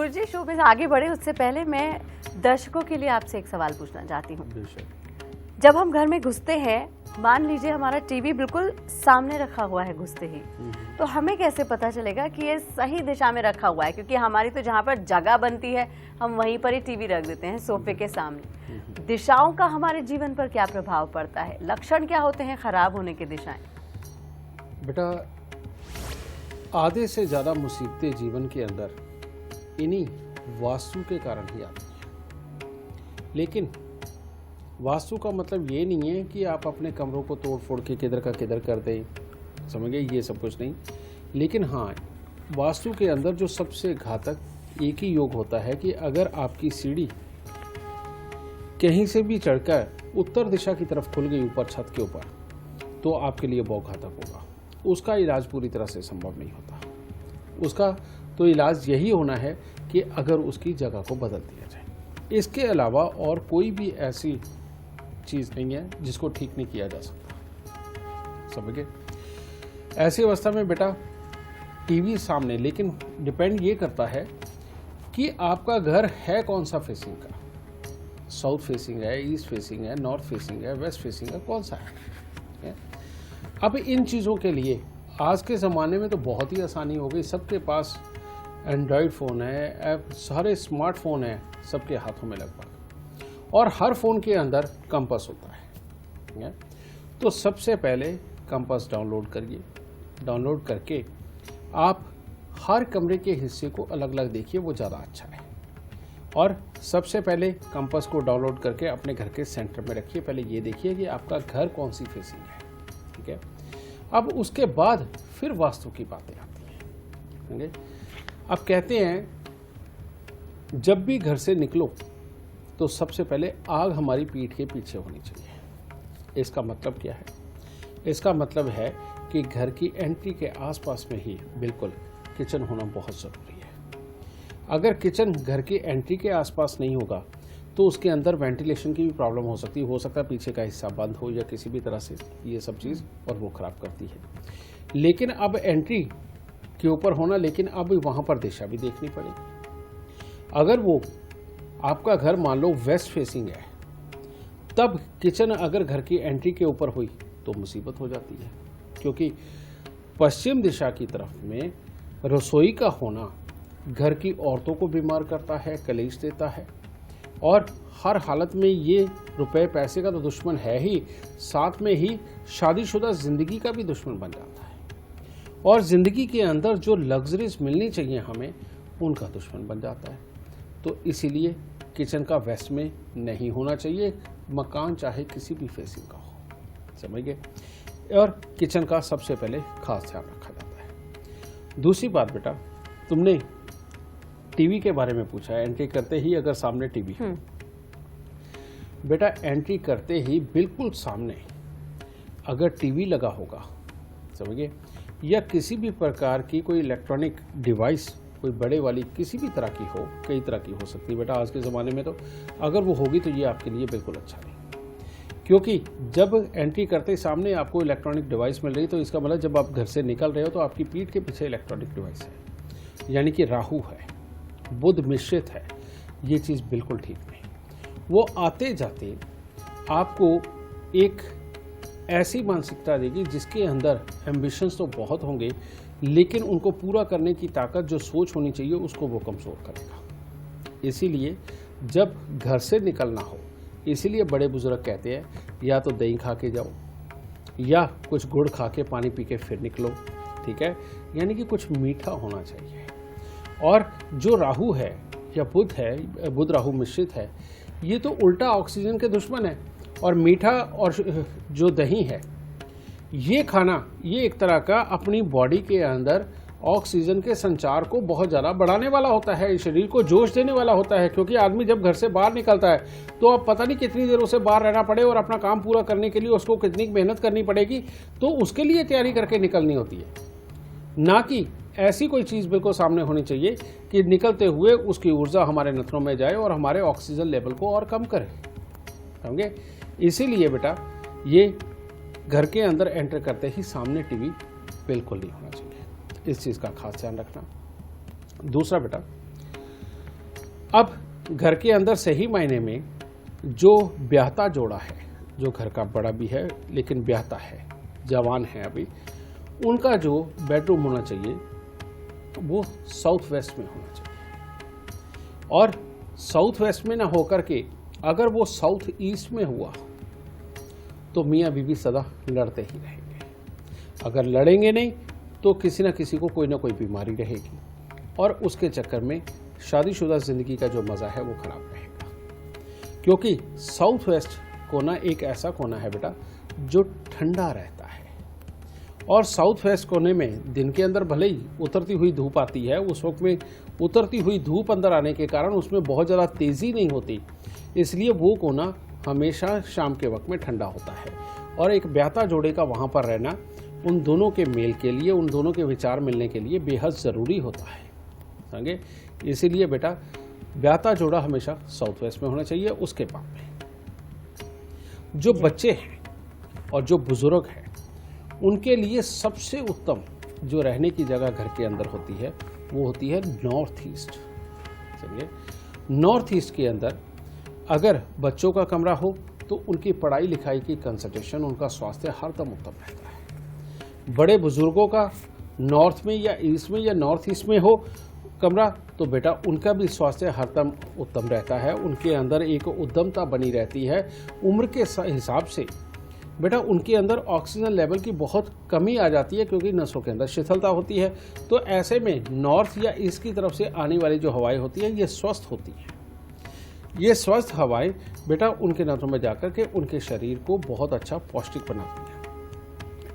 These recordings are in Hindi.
गुरुजी, शो में आगे बढ़े उससे पहले मैं दर्शकों के लिए आपसे एक सवाल पूछना चाहती हूँ। जब हम घर में घुसते हैं, मान लीजिए हमारा टीवी बिल्कुल सामने रखा हुआ है घुसते ही, तो हमें कैसे पता चलेगा कि ये सही दिशा में रखा हुआ है? क्योंकि हमारी तो जहाँ पर जगह बनती है हम वहीं पर ही टीवी रख देते हैं, सोफे के सामने। दिशाओं का हमारे जीवन पर क्या प्रभाव पड़ता है? लक्षण क्या होते हैं खराब होने के दिशाएं? बेटा, आधे से ज़्यादा मुसीबतें जीवन के अंदर इन्हीं वास्तु के कारण ही आती हैं। लेकिन वास्तु का मतलब ये नहीं है कि आप अपने कमरों को तोड़ फोड़ के किधर का किधर कर दें, समझ गए, ये सब कुछ नहीं। लेकिन हाँ, वास्तु के अंदर जो सबसे घातक एक ही योग होता है कि अगर आपकी सीढ़ी कहीं से भी चढ़कर उत्तर दिशा की तरफ खुल गई ऊपर छत के ऊपर, तो आपके लिए बहुत घातक होगा। उसका इलाज पूरी तरह से संभव नहीं होता। उसका तो इलाज यही होना है कि अगर उसकी जगह को बदल दिया जाए। इसके अलावा और कोई भी ऐसी चीज़ नहीं है जिसको ठीक नहीं किया जा सकता, समझ गए। ऐसी अवस्था में बेटा टीवी सामने, लेकिन डिपेंड ये करता है कि आपका घर है कौन सा फेसिंग का, साउथ फेसिंग है, ईस्ट फेसिंग है, नॉर्थ फेसिंग है, वेस्ट फेसिंग है, कौन सा है। अब इन चीज़ों के लिए आज के ज़माने में तो बहुत ही आसानी हो गई। सबके पास एंड्रॉयड फ़ोन है, सारे स्मार्टफोन है सबके हाथों में लगभग, और हर फ़ोन के अंदर कंपास होता है। तो सबसे पहले कंपास डाउनलोड करिए। डाउनलोड करके आप हर कमरे के हिस्से को अलग अलग देखिए, वो ज़्यादा अच्छा है। और सबसे पहले कंपास को डाउनलोड करके अपने घर के सेंटर में रखिए। पहले ये देखिए कि आपका घर कौन सी फेसिंग है, ठीक है। अब उसके बाद फिर वास्तु की बातें आती हैं। अब कहते हैं जब भी घर से निकलो तो सबसे पहले आग हमारी पीठ के पीछे होनी चाहिए। इसका मतलब क्या है? इसका मतलब है कि घर की एंट्री के आसपास में ही बिल्कुल किचन होना बहुत ज़रूरी है। अगर किचन घर की एंट्री के आसपास नहीं होगा तो उसके अंदर वेंटिलेशन की भी प्रॉब्लम हो सकती है। हो सकता है पीछे का हिस्सा बंद हो या किसी भी तरह से ये सब चीज़, और वो ख़राब करती है। लेकिन अब एंट्री के ऊपर होना, लेकिन अब वहाँ पर दिशा भी देखनी पड़ेगी। अगर वो आपका घर मान लो वेस्ट फेसिंग है, तब किचन अगर घर की एंट्री के ऊपर हुई तो मुसीबत हो जाती है, क्योंकि पश्चिम दिशा की तरफ में रसोई का होना घर की औरतों को बीमार करता है, कलेश देता है, और हर हालत में ये रुपए पैसे का तो दुश्मन है ही, साथ में ही शादीशुदा ज़िंदगी का भी दुश्मन बन जाता है, और ज़िंदगी के अंदर जो लग्जरीज मिलनी चाहिए हमें, उनका दुश्मन बन जाता है। तो इसीलिए किचन का वेस्ट में नहीं होना चाहिए, मकान चाहे किसी भी फेसिंग का हो, समझ गए। और किचन का सबसे पहले खास ध्यान रखा जाता है। दूसरी बात बेटा, तुमने टीवी के बारे में पूछा है। एंट्री करते ही अगर सामने टीवी है, बेटा एंट्री करते ही बिल्कुल सामने अगर टीवी लगा होगा, समझिए, या किसी भी प्रकार की कोई इलेक्ट्रॉनिक डिवाइस, कोई बड़े वाली किसी भी तरह की हो, कई तरह की हो सकती है बेटा आज के ज़माने में, तो अगर वो होगी तो ये आपके लिए बिल्कुल अच्छा नहीं। क्योंकि जब एंट्री करते सामने आपको इलेक्ट्रॉनिक डिवाइस मिल रही, तो इसका मतलब जब आप घर से निकल रहे हो तो आपकी पीठ के पीछे इलेक्ट्रॉनिक डिवाइस है, यानी कि राहु है, बुध मिश्रित है। ये चीज़ बिल्कुल ठीक नहीं। वो आते जाते आपको एक ऐसी मानसिकता देगी जिसके अंदर एम्बिशंस तो बहुत होंगे, लेकिन उनको पूरा करने की ताकत जो सोच होनी चाहिए उसको वो कमज़ोर करेगा। इसीलिए जब घर से निकलना हो, इसीलिए बड़े बुजुर्ग कहते हैं या तो दही खा के जाओ या कुछ गुड़ खा के पानी पी के फिर निकलो, ठीक है, यानी कि कुछ मीठा होना चाहिए। और जो राहु है या बुध है, बुध राहु मिश्रित है, ये तो उल्टा ऑक्सीजन के दुश्मन है। और मीठा और जो दही है, ये खाना, ये एक तरह का अपनी बॉडी के अंदर ऑक्सीजन के संचार को बहुत ज़्यादा बढ़ाने वाला होता है, शरीर को जोश देने वाला होता है। क्योंकि आदमी जब घर से बाहर निकलता है तो अब पता नहीं कितनी देर उसे बाहर रहना पड़े और अपना काम पूरा करने के लिए उसको कितनी मेहनत करनी पड़ेगी, तो उसके लिए तैयारी करके निकलनी होती है। ना कि ऐसी कोई चीज़ बिल्कुल सामने होनी चाहिए कि निकलते हुए उसकी ऊर्जा हमारे नथनों में जाए और हमारे ऑक्सीजन लेवल को और कम करे, समझे। इसीलिए बेटा ये घर के अंदर एंटर करते ही सामने टीवी बिल्कुल नहीं होना चाहिए, इस चीज़ का खास ध्यान रखना। दूसरा बेटा, अब घर के अंदर सही मायने में जो ब्याहता जोड़ा है, जो घर का बड़ा भी है लेकिन ब्याहता है, जवान है अभी, उनका जो बेडरूम होना चाहिए वो साउथ वेस्ट में होना चाहिए। और साउथ वेस्ट में ना होकर के अगर वो साउथ ईस्ट में हुआ तो मियाँ बीवी सदा लड़ते ही रहेंगे। अगर लड़ेंगे नहीं तो किसी न किसी को कोई ना कोई बीमारी रहेगी और उसके चक्कर में शादीशुदा ज़िंदगी का जो मज़ा है वो ख़राब रहेगा। क्योंकि साउथ वेस्ट कोना एक ऐसा कोना है बेटा जो ठंडा रहता है, और साउथ वेस्ट कोने में दिन के अंदर भले ही उतरती हुई धूप आती है, उस वक्त में उतरती हुई धूप अंदर आने के कारण उसमें बहुत ज़्यादा तेज़ी नहीं होती, इसलिए वो कोना हमेशा शाम के वक्त में ठंडा होता है। और एक ब्याहता जोड़े का वहाँ पर रहना उन दोनों के मेल के लिए, उन दोनों के विचार मिलने के लिए बेहद ज़रूरी होता है, समझे। इसीलिए बेटा ब्याहता जोड़ा हमेशा साउथ वेस्ट में होना चाहिए। उसके बाद में जो बच्चे हैं और जो बुजुर्ग हैं उनके लिए सबसे उत्तम जो रहने की जगह घर के अंदर होती है वो होती है नॉर्थ ईस्ट, समझिए। नॉर्थ ईस्ट के अंदर अगर बच्चों का कमरा हो तो उनकी पढ़ाई लिखाई की कंसंट्रेशन, उनका स्वास्थ्य हरदम उत्तम रहता है। बड़े बुजुर्गों का नॉर्थ में या ईस्ट में या नॉर्थ ईस्ट में हो कमरा तो बेटा उनका भी स्वास्थ्य हरदम उत्तम रहता है, उनके अंदर एक उद्यमता बनी रहती है। उम्र के हिसाब से बेटा उनके अंदर ऑक्सीजन लेवल की बहुत कमी आ जाती है क्योंकि नसों के अंदर शिथिलता होती है। तो ऐसे में नॉर्थ या ईस्ट की तरफ से आने वाली जो हवाएं होती है ये स्वस्थ होती हैं। ये स्वस्थ हवाएं बेटा उनके नसों में जाकर के उनके शरीर को बहुत अच्छा पौष्टिक बनाती है।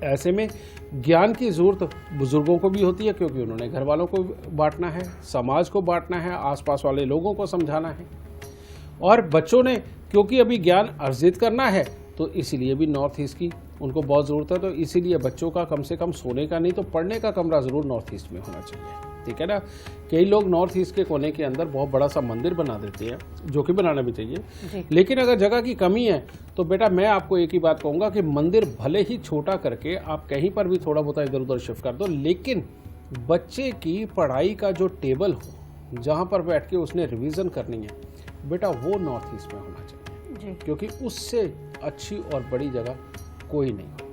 ऐसे में ज्ञान की ज़रूरत बुजुर्गों को भी होती है क्योंकि उन्होंने घर वालों को बांटना है, समाज को बांटना है, आसपास वाले लोगों को समझाना है। और बच्चों ने क्योंकि अभी ज्ञान अर्जित करना है तो इसीलिए भी नॉर्थ ईस्ट की उनको बहुत ज़रूरत है। तो इसीलिए बच्चों का कम से कम सोने का नहीं तो पढ़ने का कमरा ज़रूर नॉर्थ ईस्ट में होना चाहिए, ठीक है ना। कई लोग नॉर्थ ईस्ट के कोने के अंदर बहुत बड़ा सा मंदिर बना देते हैं, जो कि बनाना भी चाहिए, लेकिन अगर जगह की कमी है तो बेटा मैं आपको एक ही बात कहूँगा कि मंदिर भले ही छोटा करके आप कहीं पर भी थोड़ा बहुत इधर उधर शिफ्ट कर दो, लेकिन बच्चे की पढ़ाई का जो टेबल हो जहाँ पर बैठ के उसने रिविज़न करनी है बेटा वो नॉर्थ ईस्ट में होना चाहिए, क्योंकि उससे अच्छी और बड़ी जगह कोई नहीं।